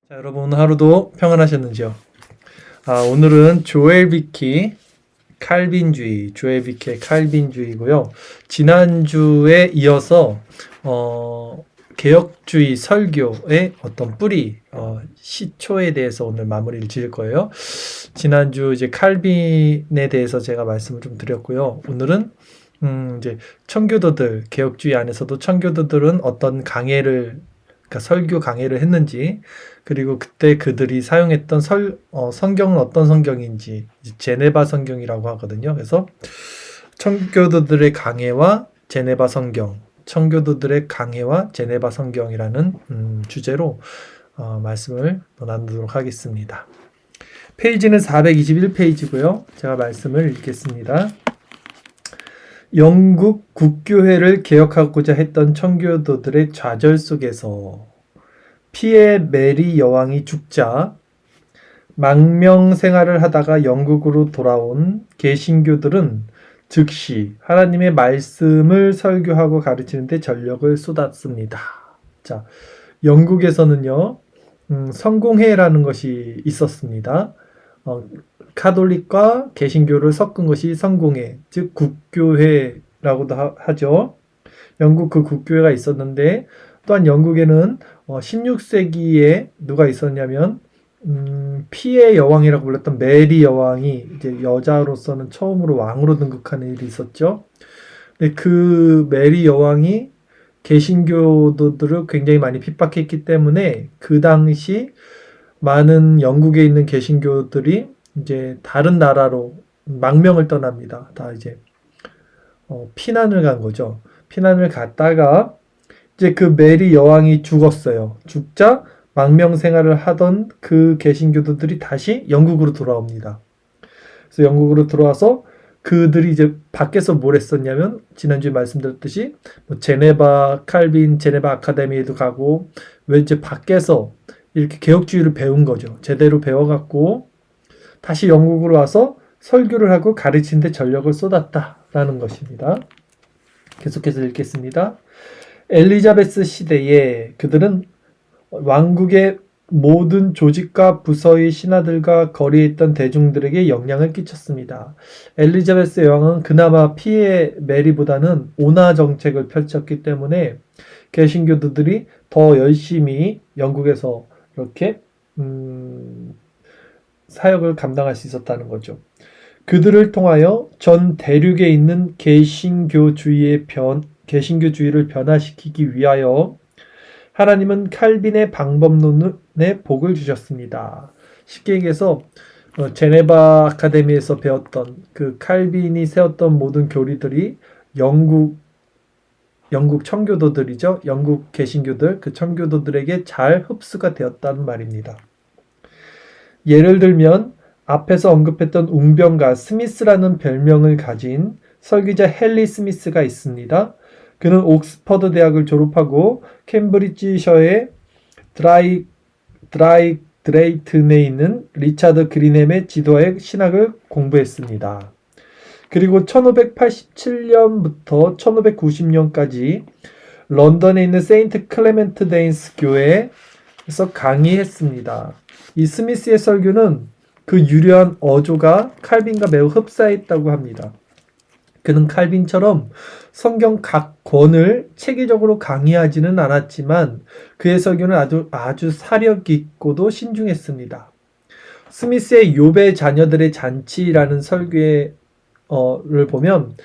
자, 여러분 하루도 평안하셨는지요? 오늘은 조엘 비키 조엘 비키의 칼빈주의고요. 지난주에 이어서 개혁주의 설교의 어떤 뿌리, 시초에 대해서 오늘 마무리를 지을 거예요. 지난주 이제 칼빈에 대해서 제가 말씀을 좀 드렸고요. 오늘은 이제 청교도들, 개혁주의 안에서도 청교도들은 어떤 그러니까 설교 강해를 했는지, 그리고 그때 그들이 사용했던 성경은 어떤 성경인지, 제네바 성경이라고 하거든요. 그래서 청교도들의 강해와 제네바 성경, 청교도들의 강해와 제네바 성경이라는 주제로 말씀을 나누도록 하겠습니다. 페이지는 421페이지고요. 제가 말씀을 읽겠습니다. 영국 국교회를 개혁하고자 했던 청교도들의 좌절 속에서 피에 메리 여왕이 죽자 망명 생활을 하다가 영국으로 돌아온 개신교들은 즉시 하나님의 말씀을 설교하고 가르치는 데 전력을 쏟았습니다. 자, 영국에서는요, 성공회라는 것이 있었습니다. 카톨릭과 개신교를 섞은 것이 성공회, 즉 국교회라고도 하죠. 영국 그 국교회가 있었는데, 또한 영국에는 16세기에 누가 있었냐면 피의 여왕이라고 불렸던 메리 여왕이 이제 여자로서는 처음으로 왕으로 등극하는 일이 있었죠. 근데 그 메리 여왕이 개신교도들을 굉장히 많이 핍박했기 때문에 그 당시 많은 영국에 있는 개신교들이 이제 다른 나라로 망명을 떠납니다. 다 이제 피난을 간 거죠. 피난을 갔다가 이제 그 메리 여왕이 죽었어요. 죽자 망명 생활을 하던 그 개신교도들이 다시 영국으로 돌아옵니다. 그래서 영국으로 들어와서 그들이 이제 밖에서 뭘 했었냐면, 지난주에 말씀드렸듯이 제네바 칼빈 제네바 아카데미에도 가고, 왜 이제 밖에서 이렇게 개혁주의를 배운 거죠. 제대로 배워갖고 다시 영국으로 와서 설교를 하고 가르치는 데 전력을 쏟았다라는 것입니다. 계속해서 읽겠습니다. 엘리자베스 시대에 그들은 왕국의 모든 조직과 부서의 신하들과 거리에 있던 대중들에게 영향을 끼쳤습니다. 엘리자베스 여왕은 그나마 피해 메리보다는 온화 정책을 펼쳤기 때문에 개신교도들이 더 열심히 영국에서 이렇게 사역을 감당할 수 있었다는 거죠. 그들을 통하여 전 대륙에 있는 개신교주의를 변화시키기 위하여 하나님은 칼빈의 방법론에 복을 주셨습니다. 쉽게 얘기해서 제네바 아카데미에서 배웠던 그 칼빈이 세웠던 모든 교리들이 영국 청교도들이죠. 영국 개신교들, 그 청교도들에게 잘 흡수가 되었다는 말입니다. 예를 들면 앞에서 언급했던 웅변가 스미스라는 별명을 가진 설교자 헨리 스미스가 있습니다. 그는 옥스퍼드 대학을 졸업하고 캠브리지셔의 드레이튼에 있는 리차드 그린햄의 지도하에 신학을 공부했습니다. 그리고 1587년부터 1590년까지 런던에 있는 세인트 클레멘트 데인스 교회에서 강의했습니다. 이 스미스의 설교는 그 유려한 어조가 칼빈과 매우 흡사했다고 합니다. 그는 칼빈처럼 성경 각 권을 체계적으로 강의하지는 않았지만 그의 설교는 아주 사력 있고도 신중했습니다. 스미스의 욥의 자녀들의 잔치라는 설교를 보면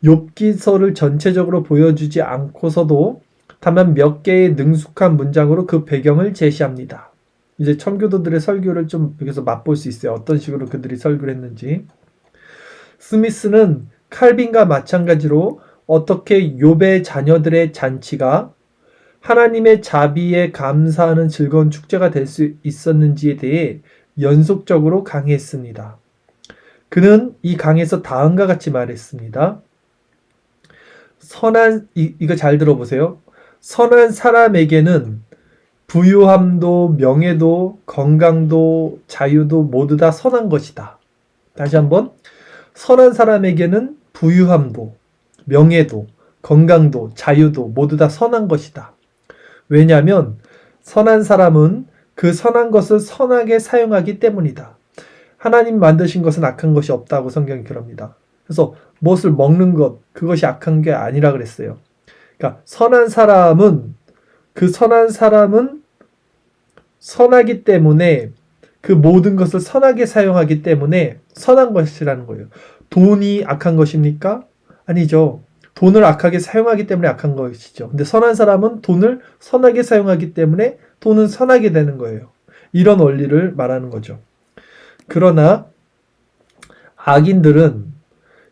욥기서를 전체적으로 보여주지 않고서도 다만 몇 개의 능숙한 문장으로 그 배경을 제시합니다. 이제 청교도들의 설교를 좀 여기서 맛볼 수 있어요. 어떤 식으로 그들이 설교를 했는지. 스미스는 칼빈과 마찬가지로 어떻게 욥의 자녀들의 잔치가 하나님의 자비에 감사하는 즐거운 축제가 될 수 있었는지에 대해 연속적으로 강의했습니다. 그는 이 강의에서 다음과 같이 말했습니다. 이거 잘 들어보세요. 선한 사람에게는 부유함도 명예도 건강도 자유도 모두 다 선한 것이다. 다시 한번, 선한 사람에게는 부유함도 명예도 건강도 자유도 모두 다 선한 것이다. 왜냐하면 선한 사람은 그 선한 것을 선하게 사용하기 때문이다. 하나님 만드신 것은 악한 것이 없다고 성경이 그럽니다. 그래서 무엇을 먹는 것, 그것이 악한 게 아니라 그랬어요. 그러니까 그 선한 사람은 선하기 때문에 그 모든 것을 선하게 사용하기 때문에 선한 것이라는 거예요. 돈이 악한 것입니까? 아니죠. 돈을 악하게 사용하기 때문에 악한 것이죠. 근데 선한 사람은 돈을 선하게 사용하기 때문에 돈은 선하게 되는 거예요. 이런 원리를 말하는 거죠. 그러나 악인들은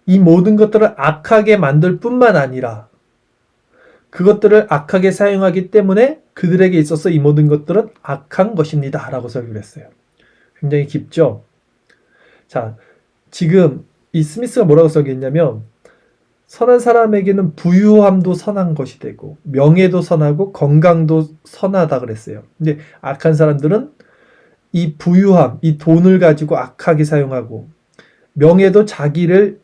이 모든 것들을 악하게 만들 뿐만 아니라 그것들을 악하게 사용하기 때문에 그들에게 있어서 이 모든 것들은 악한 것입니다. 라고 설교를 했어요. 굉장히 깊죠? 자, 지금 이 스미스가 뭐라고 설교했냐면 선한 사람에게는 부유함도 선한 것이 되고 명예도 선하고 건강도 선하다 그랬어요. 근데 악한 사람들은 이 부유함, 이 돈을 가지고 악하게 사용하고 명예도 자기를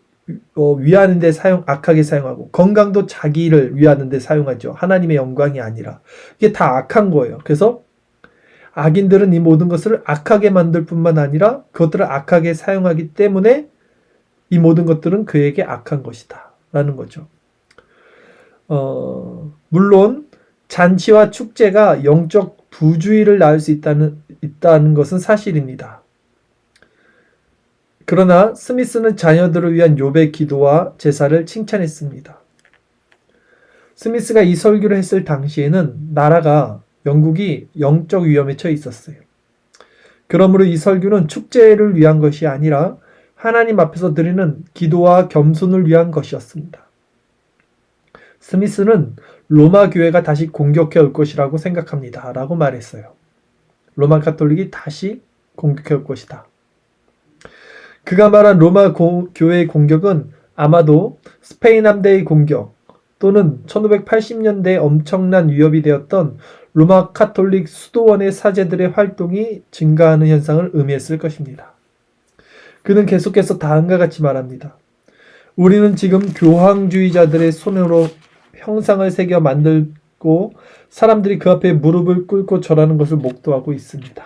위하는 데 악하게 사용하고 건강도 자기를 위하는 데 사용하죠. 하나님의 영광이 아니라. 이게 다 악한 거예요. 그래서 악인들은 이 모든 것을 악하게 만들 뿐만 아니라 그것들을 악하게 사용하기 때문에 이 모든 것들은 그에게 악한 것이다 라는 거죠. 물론 잔치와 축제가 영적 부주의를 낳을 수 있다는 것은 사실입니다. 그러나 스미스는 자녀들을 위한 욥의 기도와 제사를 칭찬했습니다. 스미스가 이 설교를 했을 당시에는 영국이 영적 위험에 처해 있었어요. 그러므로 이 설교는 축제를 위한 것이 아니라 하나님 앞에서 드리는 기도와 겸손을 위한 것이었습니다. 스미스는 로마 교회가 다시 공격해 올 것이라고 생각합니다. 라고 말했어요. 로마 가톨릭이 다시 공격해 올 것이다. 그가 말한 로마 교회의 공격은 아마도 스페인 함대의 공격 또는 1580년대에 엄청난 위협이 되었던 로마 카톨릭 수도원의 사제들의 활동이 증가하는 현상을 의미했을 것입니다. 그는 계속해서 다음과 같이 말합니다. 우리는 지금 교황주의자들의 손으로 형상을 새겨 만들고 사람들이 그 앞에 무릎을 꿇고 절하는 것을 목도하고 있습니다.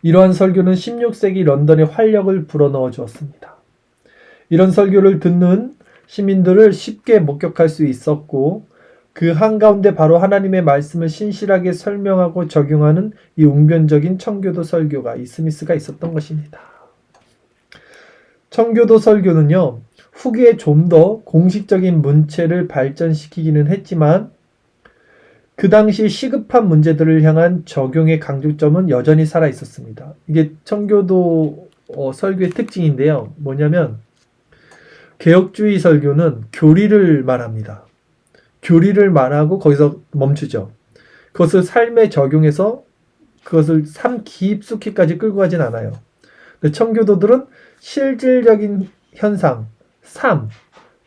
이러한 설교는 16세기 런던의 활력을 불어넣어 주었습니다. 이런 설교를 듣는 시민들을 쉽게 목격할 수 있었고 그 한가운데 바로 하나님의 말씀을 신실하게 설명하고 적용하는 이 웅변적인 청교도 설교가 이 스미스가 있었던 것입니다. 청교도 설교는요, 후기에 좀 더 공식적인 문체를 발전시키기는 했지만 그 당시 시급한 문제들을 향한 적용의 강조점은 여전히 살아 있었습니다. 이게 청교도 설교의 특징인데요. 뭐냐면 개혁주의 설교는 교리를 말합니다. 교리를 말하고 거기서 멈추죠. 그것을 삶에 적용해서 그것을 삶 깊숙이까지 끌고 가진 않아요. 근데 청교도들은 실질적인 현상,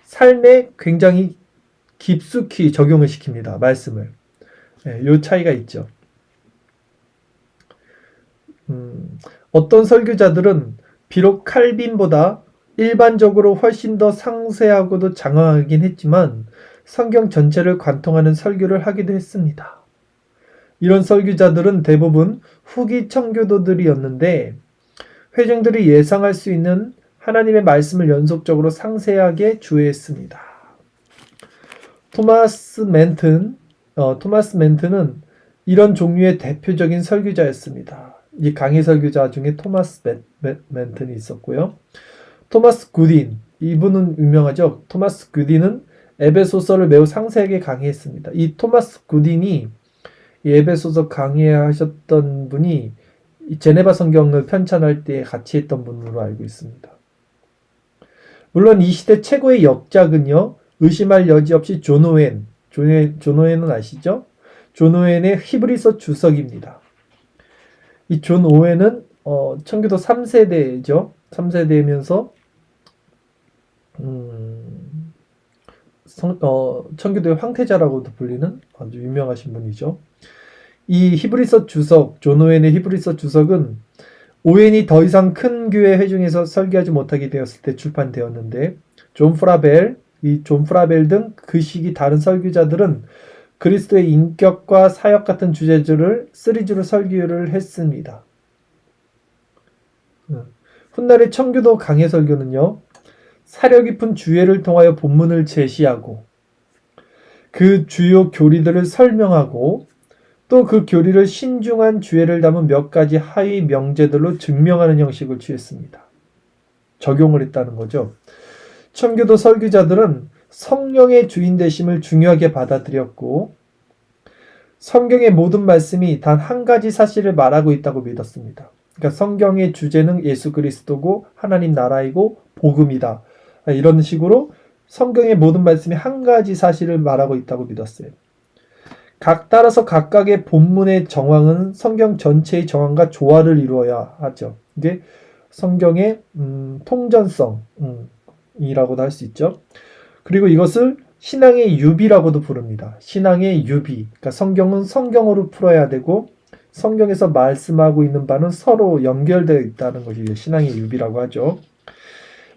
삶에 굉장히 깊숙이 적용을 시킵니다. 말씀을. 요 차이가 있죠. 어떤 설교자들은 비록 칼빈보다 일반적으로 훨씬 더 상세하고도 장황하긴 했지만 성경 전체를 관통하는 설교를 하기도 했습니다. 이런 설교자들은 대부분 후기 청교도들이었는데 회중들이 예상할 수 있는 하나님의 말씀을 연속적으로 상세하게 주의했습니다. 토마스 멘튼은 이런 종류의 대표적인 설교자였습니다. 이 강의 설교자 중에 토마스 멘튼이 있었고요. 토마스 굿인, 이분은 유명하죠. 토마스 굿인은 에베소서를 매우 상세하게 강의했습니다. 이 토마스 굿인이 이 에베소서 강의하셨던 분이 제네바 성경을 편찬할 때 같이 했던 분으로 알고 있습니다. 물론 이 시대 최고의 역작은요, 의심할 여지 없이 존 오웬은 아시죠? 존 오웬의 히브리서 주석입니다. 이 존 오웬은 청교도 3세대죠. 3세대면서 청교도의 황태자라고도 불리는 아주 유명하신 분이죠. 이 히브리서 주석, 존 오웬의 히브리서 주석은 오웬이 더 이상 큰 교회 회중에서 설교하지 못하게 되었을 때 출판되었는데 존 프라벨 등 그 시기 다른 설교자들은 그리스도의 인격과 사역 같은 주제들을 시리즈로 설교를 했습니다. 훗날의 청교도 강해 설교는요, 사려 깊은 주예를 통하여 본문을 제시하고 그 주요 교리들을 설명하고 또 그 교리를 신중한 주예를 담은 몇 가지 하위 명제들로 증명하는 형식을 취했습니다. 적용을 했다는 거죠. 청교도 설교자들은 성령의 주인 되심을 중요하게 받아들였고 성경의 모든 말씀이 단 한 가지 사실을 말하고 있다고 믿었습니다. 그러니까 성경의 주제는 예수 그리스도고 하나님 나라이고 복음이다. 이런 식으로 성경의 모든 말씀이 한 가지 사실을 말하고 있다고 믿었어요. 따라서 각각의 본문의 정황은 성경 전체의 정황과 조화를 이루어야 하죠. 이게 성경의 통전성이라고도 할 수 있죠. 그리고 이것을 신앙의 유비라고도 부릅니다. 신앙의 유비. 그러니까 성경은 성경으로 풀어야 되고 성경에서 말씀하고 있는 바는 서로 연결되어 있다는 것이 신앙의 유비라고 하죠.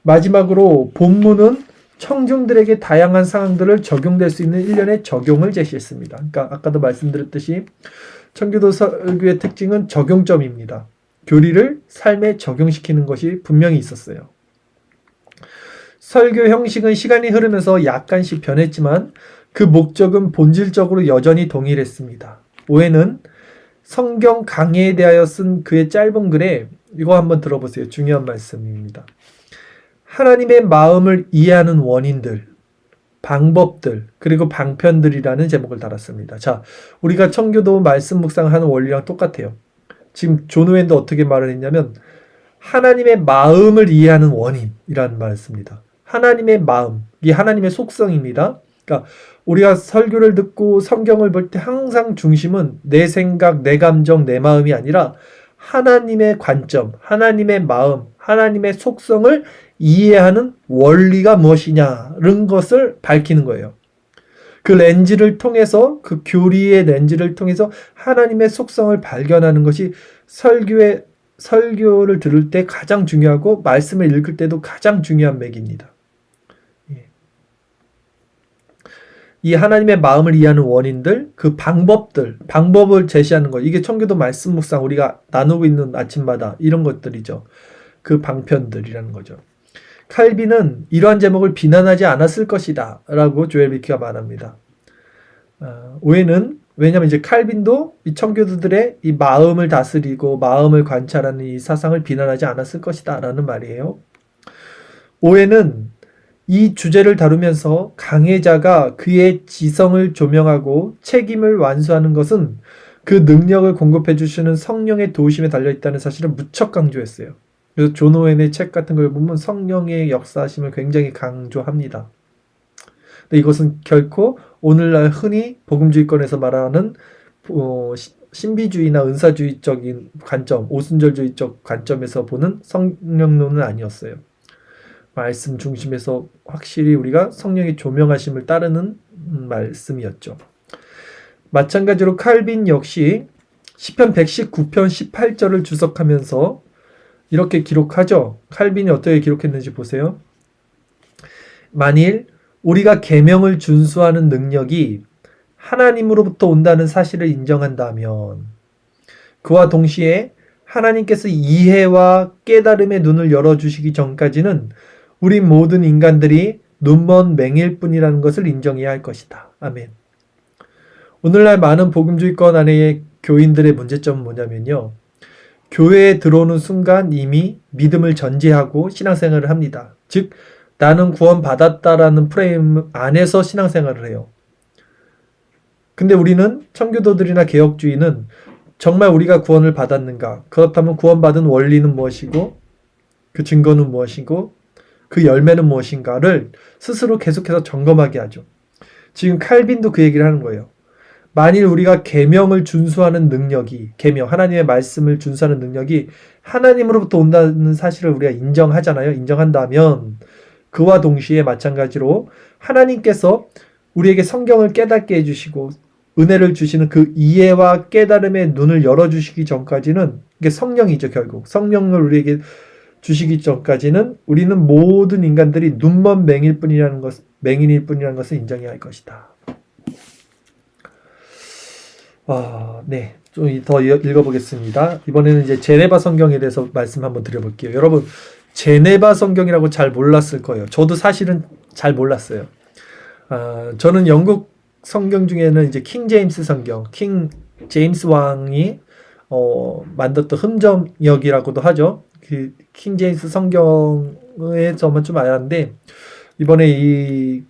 마지막으로 본문은 청중들에게 다양한 상황들을 적용될 수 있는 일련의 적용을 제시했습니다. 그러니까 아까도 말씀드렸듯이 청교도 설교의 특징은 적용점입니다. 교리를 삶에 적용시키는 것이 분명히 있었어요. 설교 형식은 시간이 흐르면서 약간씩 변했지만 그 목적은 본질적으로 여전히 동일했습니다. 오해는 성경 강해에 대하여 쓴 그의 짧은 글에 이거 한번 들어보세요. 중요한 말씀입니다. 하나님의 마음을 이해하는 원인들, 방법들, 그리고 방편들이라는 제목을 달았습니다. 자, 우리가 청교도 말씀 묵상하는 원리랑 똑같아요. 지금 존 오웬도 어떻게 말을 했냐면 하나님의 마음을 이해하는 원인이라는 말을 씁니다. 하나님의 마음, 이게 하나님의 속성입니다. 그러니까 우리가 설교를 듣고 성경을 볼 때 항상 중심은 내 생각, 내 감정, 내 마음이 아니라 하나님의 관점, 하나님의 마음, 하나님의 속성을 이해하는 원리가 무엇이냐는 것을 밝히는 거예요. 그 렌즈를 통해서, 그 교리의 렌즈를 통해서 하나님의 속성을 발견하는 것이 설교를 들을 때 가장 중요하고 말씀을 읽을 때도 가장 중요한 맥입니다. 이 하나님의 마음을 이해하는 원인들, 그 방법을 제시하는 것. 이게 청교도 말씀 묵상 우리가 나누고 있는 아침마다 이런 것들이죠. 그 방편들이라는 거죠. 칼빈은 이러한 제목을 비난하지 않았을 것이다 라고 조엘 비키가 말합니다. 오해는 왜냐하면 이제 칼빈도 이 청교도들의 이 마음을 다스리고 마음을 관찰하는 이 사상을 비난하지 않았을 것이다 라는 말이에요. 오해는 이 주제를 다루면서 강해자가 그의 지성을 조명하고 책임을 완수하는 것은 그 능력을 공급해 주시는 성령의 도우심에 달려있다는 사실을 무척 강조했어요. 그래서 존 오웬의 책 같은 걸 보면 성령의 역사하심을 굉장히 강조합니다. 근데 이것은 결코 오늘날 흔히 복음주의권에서 말하는 신비주의나 은사주의적인 관점, 오순절주의적 관점에서 보는 성령론은 아니었어요. 말씀 중심에서 확실히 우리가 성령의 조명하심을 따르는 말씀이었죠. 마찬가지로 칼빈 역시 시편 119편 18절을 주석하면서 이렇게 기록하죠. 칼빈이 어떻게 기록했는지 보세요. 만일 우리가 계명을 준수하는 능력이 하나님으로부터 온다는 사실을 인정한다면 그와 동시에 하나님께서 이해와 깨달음의 눈을 열어주시기 전까지는 우리 모든 인간들이 눈먼 맹일 뿐이라는 것을 인정해야 할 것이다. 아멘. 오늘날 많은 복음주의권 안의 교인들의 문제점은 뭐냐면요. 교회에 들어오는 순간 이미 믿음을 전제하고 신앙생활을 합니다. 즉 나는 구원받았다라는 프레임 안에서 신앙생활을 해요. 근데 우리는 청교도들이나 개혁주의는 정말 우리가 구원을 받았는가? 그렇다면 구원받은 원리는 무엇이고 그 증거는 무엇이고 그 열매는 무엇인가를 스스로 계속해서 점검하게 하죠. 지금 칼빈도 그 얘기를 하는 거예요. 만일 우리가 계명을 준수하는 능력이 하나님의 말씀을 준수하는 능력이 하나님으로부터 온다는 사실을 우리가 인정하잖아요. 인정한다면 그와 동시에 마찬가지로 하나님께서 우리에게 성경을 깨닫게 해주시고 은혜를 주시는 그 이해와 깨달음의 눈을 열어주시기 전까지는 이게 성령이죠. 결국 성령을 우리에게 주시기 전까지는 우리는 모든 인간들이 눈먼 맹인일 뿐이라는 것을 인정해야 할 것이다. 네. 좀 더 읽어보겠습니다. 이번에는 이제 제네바 성경에 대해서 말씀 한번 드려볼게요. 여러분, 제네바 성경이라고 잘 몰랐을 거예요. 저도 사실은 잘 몰랐어요. 저는 영국 성경 중에는 이제 킹 제임스 성경, 킹 제임스 왕이 만들었던 흠정역이라고도 하죠. 그 킹 제임스 성경에서만 좀 알았는데 이번에 이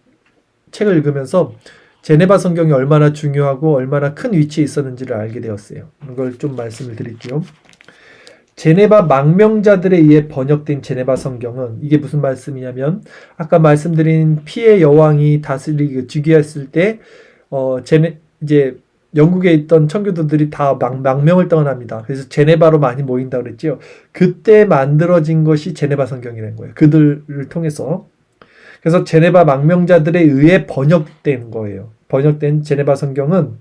책을 읽으면서 제네바 성경이 얼마나 중요하고 얼마나 큰 위치에 있었는지를 알게 되었어요. 이걸 좀 말씀을 드릴게요. 제네바 망명자들에 의해 번역된 제네바 성경은 이게 무슨 말씀이냐면 아까 말씀드린 피해 여왕이 다스리고 즉위했을 때 이제 영국에 있던 청교도들이 다 망명을 떠납니다. 그래서 제네바로 많이 모인다 그랬죠. 그때 만들어진 것이 제네바 성경이라는 거예요. 그들을 통해서. 그래서 제네바 망명자들에 의해 번역된 거예요. 번역된 제네바 성경은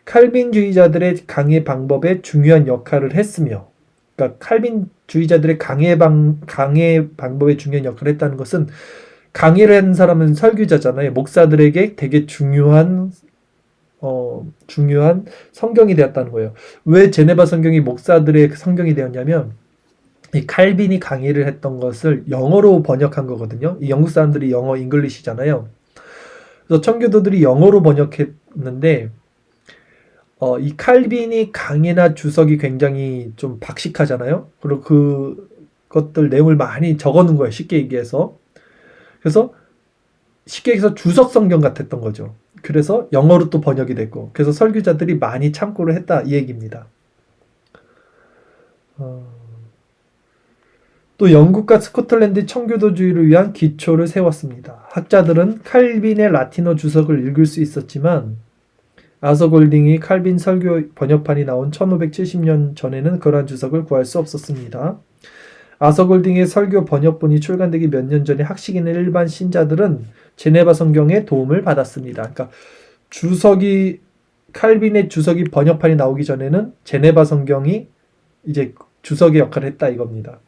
칼빈주의자들의 강해 방법에 중요한 역할을 했으며, 그러니까 칼빈주의자들의 강해 방법에 중요한 역할을 했다는 것은 강해를 한 사람은 설교자잖아요. 목사들에게 되게 중요한 성경이 되었다는 거예요. 왜 제네바 성경이 목사들의 성경이 되었냐면 이 칼빈이 강의를 했던 것을 영어로 번역한 거거든요. 이 영국 사람들이 영어 잉글리시잖아요. 그래서 청교도들이 영어로 번역했는데 이 칼빈이 강의나 주석이 굉장히 좀 박식하잖아요. 그리고 그것들 내용을 많이 적어놓은 거예요. 쉽게 얘기해서. 그래서 쉽게 얘기해서 주석 성경 같았던 거죠. 그래서 영어로 또 번역이 됐고 그래서 설교자들이 많이 참고를 했다 이 얘기입니다. 또 영국과 스코틀랜드 청교도주의를 위한 기초를 세웠습니다. 학자들은 칼빈의 라틴어 주석을 읽을 수 있었지만 아서 골딩이 칼빈 설교 번역판이 나온 1570년 전에는 그러한 주석을 구할 수 없었습니다. 아서 골딩의 설교 번역본이 출간되기 몇 년 전에 학식인의 일반 신자들은 제네바 성경의 도움을 받았습니다. 그러니까 칼빈의 주석이 번역판이 나오기 전에는 제네바 성경이 이제 주석의 역할을 했다 이겁니다.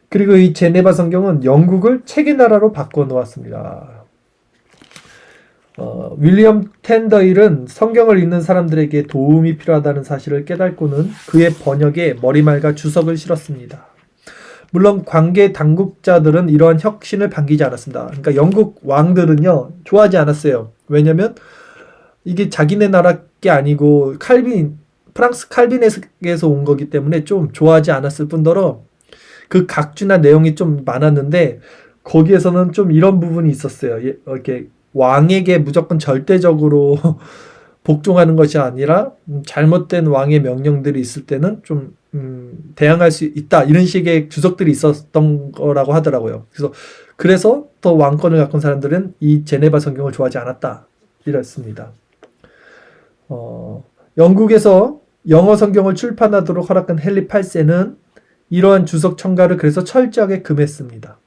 그리고 이 제네바 성경은 영국을 책의 나라로 바꿔놓았습니다. 윌리엄 텐더힐은 성경을 읽는 사람들에게 도움이 필요하다는 사실을 깨닫고는 그의 번역에 머리말과 주석을 실었습니다. 물론 관계 당국자들은 이러한 혁신을 반기지 않았습니다. 그러니까 영국 왕들은요 좋아하지 않았어요. 왜냐하면 이게 자기네 나라 게 아니고 프랑스 칼빈에서 온 거기 때문에 좀 좋아하지 않았을 뿐더러 그 각주나 내용이 좀 많았는데 거기에서는 좀 이런 부분이 있었어요. 이렇게 왕에게 무조건 절대적으로 복종하는 것이 아니라 잘못된 왕의 명령들이 있을 때는 좀 대항할 수 있다 이런 식의 주석들이 있었던 거라고 하더라고요. 그래서 더 왕권을 갖고 온 사람들은 이 제네바 성경을 좋아하지 않았다 이랬습니다. 영국에서 영어 성경을 출판하도록 허락한 헨리 8세는 이러한 주석 첨가를 그래서 철저하게 금했습니다.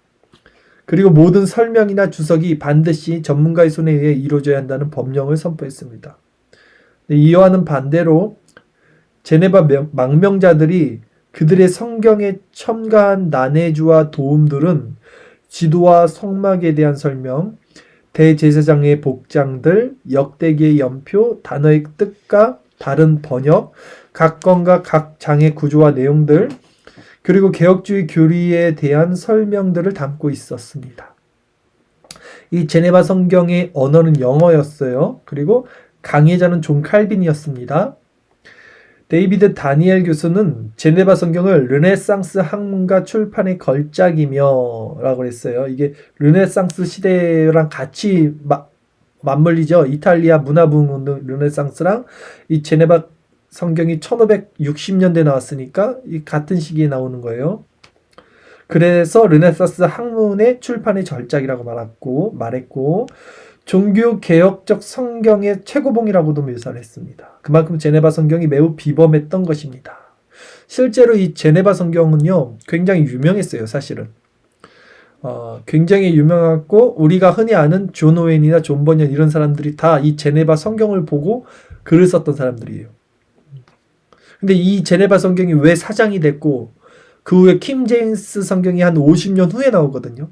그리고 모든 설명이나 주석이 반드시 전문가의 손에 의해 이루어져야 한다는 법령을 선포했습니다. 이와는 반대로 제네바 망명자들이 그들의 성경에 첨가한 난해주와 도움들은 지도와 성막에 대한 설명, 대제사장의 복장들, 역대기의 연표, 단어의 뜻과 다른 번역, 각 건과 각 장의 구조와 내용들, 그리고 개혁주의 교리에 대한 설명들을 담고 있었습니다. 이 제네바 성경의 언어는 영어였어요. 그리고 강의자는 존 칼빈이었습니다. 데이비드 다니엘 교수는 제네바 성경을 르네상스 학문과 출판의 걸작이며 라고 했어요. 이게 르네상스 시대랑 같이 맞물리죠. 이탈리아 문화부흥 르네상스랑 이 제네바 성경이 1560년대 나왔으니까 이 같은 시기에 나오는 거예요. 그래서 르네상스 학문의 출판의 절작이라고 말했고 종교개혁적 성경의 최고봉이라고도 묘사를 했습니다. 그만큼 제네바 성경이 매우 비범했던 것입니다. 실제로 이 제네바 성경은요 굉장히 유명했어요. 사실은 굉장히 유명했고 우리가 흔히 아는 존 오웬이나 존 버년 이런 사람들이 다 이 제네바 성경을 보고 글을 썼던 사람들이에요. 근데 이 제네바 성경이 왜 사장이 됐고 그 후에 킹 제임스 성경이 한 50년 후에 나오거든요.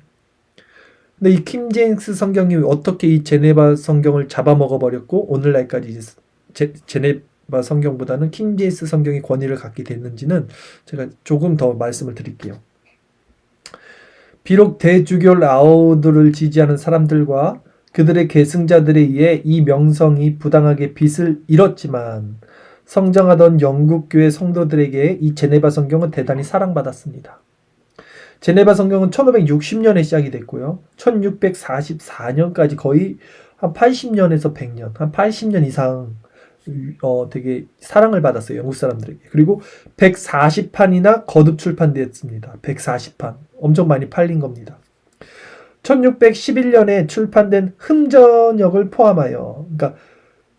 근데 이 킹 제임스 성경이 어떻게 이 제네바 성경을 잡아먹어 버렸고 오늘날까지 제네바 제네바 성경보다는 킹제임스 성경이 권위를 갖게 됐는지는 제가 조금 더 말씀을 드릴게요. 비록 대주교 라우드를 지지하는 사람들과 그들의 계승자들에 의해 이 명성이 부당하게 빛을 잃었지만 성장하던 영국교회 성도들에게 이 제네바 성경은 대단히 사랑받았습니다. 제네바 성경은 1560년에 시작이 됐고요. 1644년까지 거의 한 80년에서 100년, 한 80년 이상 되게 사랑을 받았어요. 영국 사람들에게. 그리고 140판이나 거듭 출판되었습니다. 140판. 엄청 많이 팔린 겁니다. 1611년에 출판된 흠전역을 포함하여, 그러니까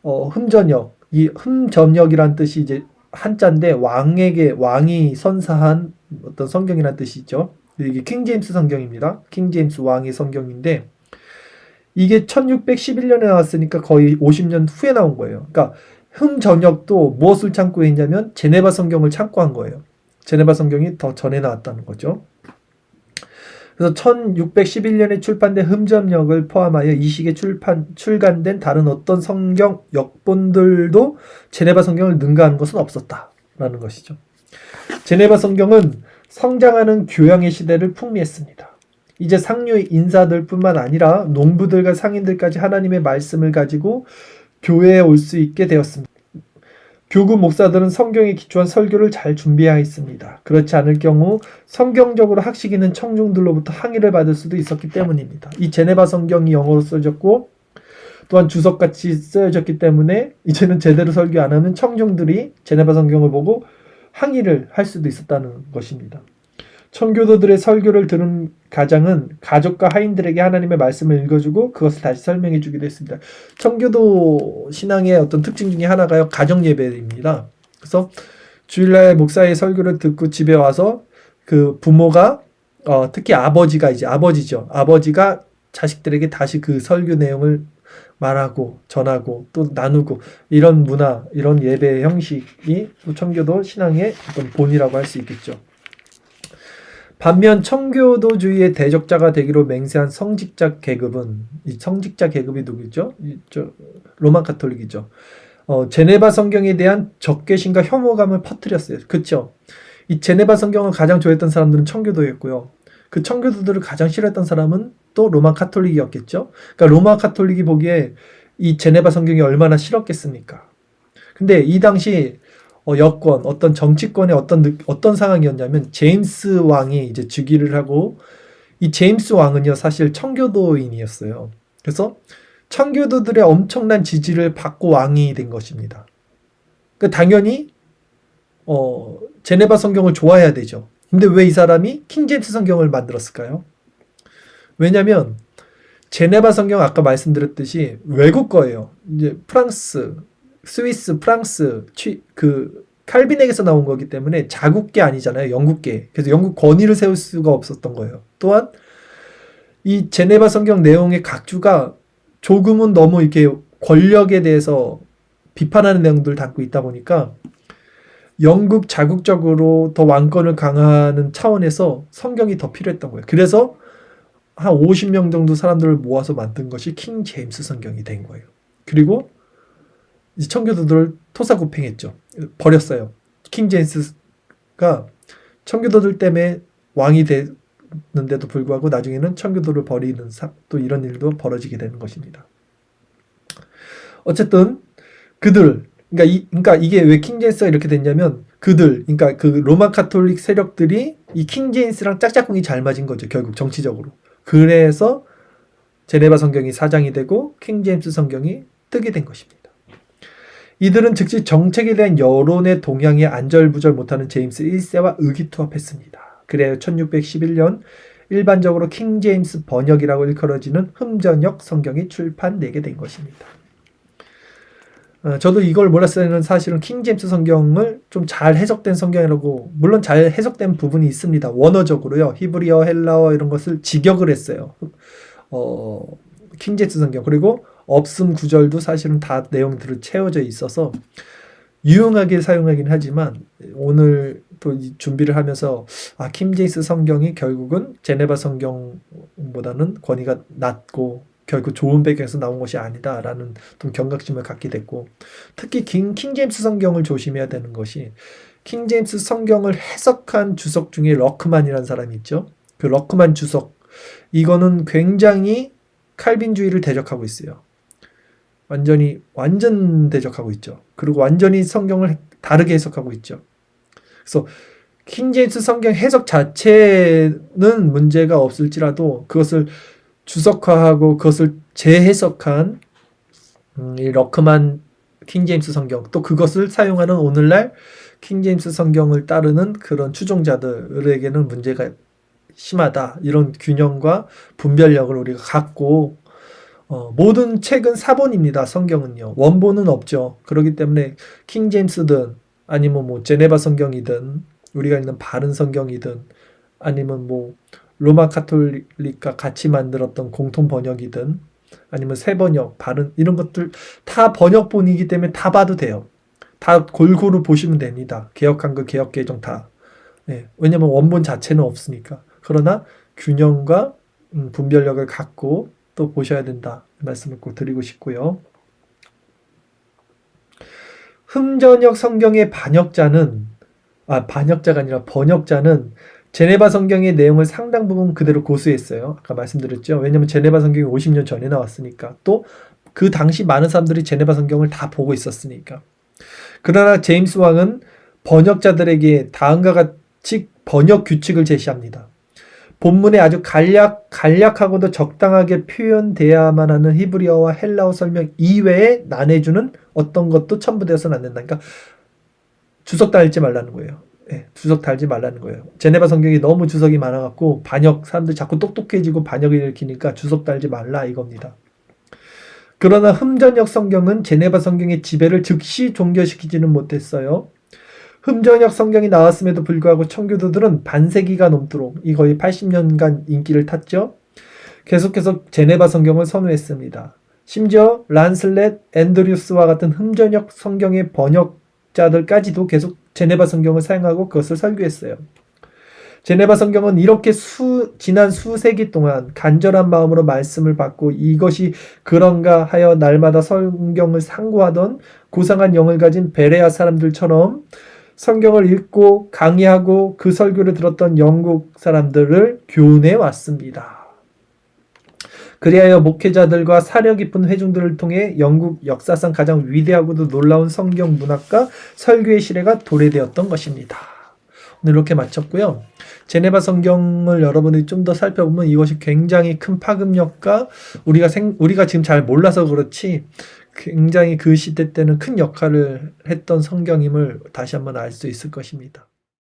흠전역, 이 흠전역이란 뜻이 이제 한자인데 왕이 선사한 어떤 성경이란 뜻이죠. 이게 킹제임스 성경입니다. 킹제임스 왕의 성경인데 이게 1611년에 나왔으니까 거의 50년 후에 나온 거예요. 그러니까 흠전역도 무엇을 참고했냐면 제네바 성경을 참고한 거예요. 제네바 성경이 더 전에 나왔다는 거죠. 그래서 1611년에 출판된 흠전역을 포함하여 이 시기에 출간된 다른 어떤 성경 역본들도 제네바 성경을 능가하는 것은 없었다라는 것이죠. 제네바 성경은 성장하는 교양의 시대를 풍미했습니다. 이제 상류의 인사들뿐만 아니라 농부들과 상인들까지 하나님의 말씀을 가지고 교회에 올 수 있게 되었습니다. 교구 목사들은 성경에 기초한 설교를 잘 준비해야 했습니다. 그렇지 않을 경우 성경적으로 학식 있는 청중들로부터 항의를 받을 수도 있었기 때문입니다. 이 제네바 성경이 영어로 써졌고 또한 주석같이 쓰여졌기 때문에 이제는 제대로 설교 안 하면 청중들이 제네바 성경을 보고 항의를 할 수도 있었다는 것입니다. 청교도들의 설교를 들은 가장은 가족과 하인들에게 하나님의 말씀을 읽어주고 그것을 다시 설명해 주기도 했습니다. 청교도 신앙의 어떤 특징 중에 하나가 가정 예배입니다. 그래서 주일날 목사의 설교를 듣고 집에 와서 그 부모가 특히 아버지가 자식들에게 다시 그 설교 내용을 말하고 전하고 또 나누고 이런 문화, 이런 예배 형식이 청교도 신앙의 어떤 본이라고 할 수 있겠죠. 반면 청교도주의의 대적자가 되기로 맹세한 성직자 계급은, 이 성직자 계급이 누구죠? 로마 카톨릭이죠. 제네바 성경에 대한 적개심과 혐오감을 퍼뜨렸어요. 그렇죠? 이 제네바 성경을 가장 좋아했던 사람들은 청교도였고요. 그 청교도들을 가장 싫어했던 사람은 또 로마 카톨릭이었겠죠. 그러니까 로마 카톨릭이 보기에 이 제네바 성경이 얼마나 싫었겠습니까? 근데 이 당시 여권, 어떤 정치권의 어떤 상황이었냐면 제임스 왕이 이제 즉위를 하고 이 제임스 왕은요 사실 청교도인이었어요. 그래서 청교도들의 엄청난 지지를 받고 왕이 된 것입니다. 그러니까 당연히 제네바 성경을 좋아해야 되죠. 근데 왜 이 사람이 킹제임스 성경을 만들었을까요? 왜냐면 제네바 성경 아까 말씀드렸듯이 외국 거예요. 이제 프랑스, 스위스, 프랑스, 칼빈에게서 나온 거기 때문에 자국계 아니잖아요. 영국계. 그래서 영국 권위를 세울 수가 없었던 거예요. 또한 이 제네바 성경 내용의 각주가 조금은 너무 이렇게 권력에 대해서 비판하는 내용들을 담고 있다 보니까 영국 자국적으로 더 왕권을 강화하는 차원에서 성경이 더 필요했던 거예요. 그래서 한 50명 정도 사람들을 모아서 만든 것이 킹 제임스 성경이 된 거예요. 그리고 이제 청교도들을 토사구팽했죠. 버렸어요. 킹 제임스가 청교도들 때문에 왕이 됐는데도 불구하고 나중에는 청교도를 버리는 또 이런 일도 벌어지게 되는 것입니다. 어쨌든 그러니까 이게 왜 킹 제임스가 이렇게 됐냐면 그러니까 그 로마 카톨릭 세력들이 이 킹 제임스랑 짝짝꿍이 잘 맞은 거죠. 결국 정치적으로. 그래서 제네바 성경이 사장이 되고 킹 제임스 성경이 뜨게 된 것입니다. 이들은 즉시 정책에 대한 여론의 동향에 안절부절 못하는 제임스 1세와 의기투합했습니다. 그래야 1611년 일반적으로 킹 제임스 번역이라고 일컬어지는 흠전역 성경이 출판되게 된 것입니다. 저도 이걸 몰랐을 때는 사실은 킹 제임스 성경을 좀 잘 해석된 성경이라고, 물론 잘 해석된 부분이 있습니다. 원어적으로요. 히브리어, 헬라어 이런 것을 직역을 했어요. 킹 제임스 성경. 그리고 없음 구절도 사실은 다 내용들을 채워져 있어서 유용하게 사용하긴 하지만 오늘 또 준비를 하면서 킹 제임스 성경이 결국은 제네바 성경보다는 권위가 낮고 결국 좋은 배경에서 나온 것이 아니다라는 좀 경각심을 갖게 됐고, 특히 킹 제임스 성경을 조심해야 되는 것이, 킹 제임스 성경을 해석한 주석 중에 러크만이라는 사람이 있죠. 그 러크만 주석, 이거는 굉장히 칼빈주의를 대적하고 있어요. 완전 대적하고 있죠. 그리고 완전히 성경을 다르게 해석하고 있죠. 그래서 킹 제임스 성경 해석 자체는 문제가 없을지라도 그것을 주석화하고 그것을 재해석한 이 러크만 킹 제임스 성경, 또 그것을 사용하는 오늘날 킹 제임스 성경을 따르는 그런 추종자들에게는 문제가 심하다. 이런 균형과 분별력을 우리가 갖고, 모든 책은 사본입니다. 성경은요. 원본은 없죠. 그렇기 때문에 킹 제임스든 아니면 뭐 제네바 성경이든 우리가 읽는 바른 성경이든 아니면 뭐 로마 카톨릭과 같이 만들었던 공통 번역이든 아니면 새 번역, 바른, 이런 것들 다 번역본이기 때문에 다 봐도 돼요. 다 골고루 보시면 됩니다. 개역한글, 개역개정 다. 예, 왜냐면 원본 자체는 없으니까. 그러나 균형과 분별력을 갖고 또 보셔야 된다. 말씀을 꼭 드리고 싶고요. 흠전역 성경의 반역자가 아니라 번역자는 제네바 성경의 내용을 상당 부분 그대로 고수했어요. 아까 말씀드렸죠. 왜냐하면 제네바 성경이 50년 전에 나왔으니까. 또 그 당시 많은 사람들이 제네바 성경을 다 보고 있었으니까. 그러나 제임스 왕은 번역자들에게 다음과 같이 번역 규칙을 제시합니다. 본문에 아주 간략하고도 적당하게 표현돼야만 하는 히브리어와 헬라어 설명 이외에 나눠주는 어떤 것도 첨부되어서는 안 된다. 그러니까 주석 달지 말라는 거예요. 예, 주석 달지 말라는 거예요. 제네바 성경이 너무 주석이 많아갖고 사람들이 자꾸 똑똑해지고 반역을 일으키니까 주석 달지 말라 이겁니다. 그러나 흠전역 성경은 제네바 성경의 지배를 즉시 종결시키지는 못했어요. 흠전역 성경이 나왔음에도 불구하고 청교도들은 반세기가 넘도록, 이 거의 80년간 인기를 탔죠. 계속해서 제네바 성경을 선호했습니다. 심지어 란슬렛, 앤드류스와 같은 흠전역 성경의 번역자들까지도 계속 제네바 성경을 사용하고 그것을 설교했어요. 제네바 성경은 이렇게 지난 수세기 동안 간절한 마음으로 말씀을 받고 이것이 그런가 하여 날마다 성경을 상고하던 고상한 영을 가진 베레아 사람들처럼 성경을 읽고 강의하고 그 설교를 들었던 영국 사람들을 교훈해 왔습니다. 그리하여 목회자들과 사려 깊은 회중들을 통해 영국 역사상 가장 위대하고도 놀라운 성경 문학과 설교의 시대가 도래되었던 것입니다. 오늘 이렇게 마쳤고요. 제네바 성경을 여러분들이 좀 더 살펴보면 이것이 굉장히 큰 파급력과 우리가 지금 잘 몰라서 그렇지 굉장히 그 시대 때는 큰 역할을 했던 성경임을 다시 한번 알 수 있을 것입니다.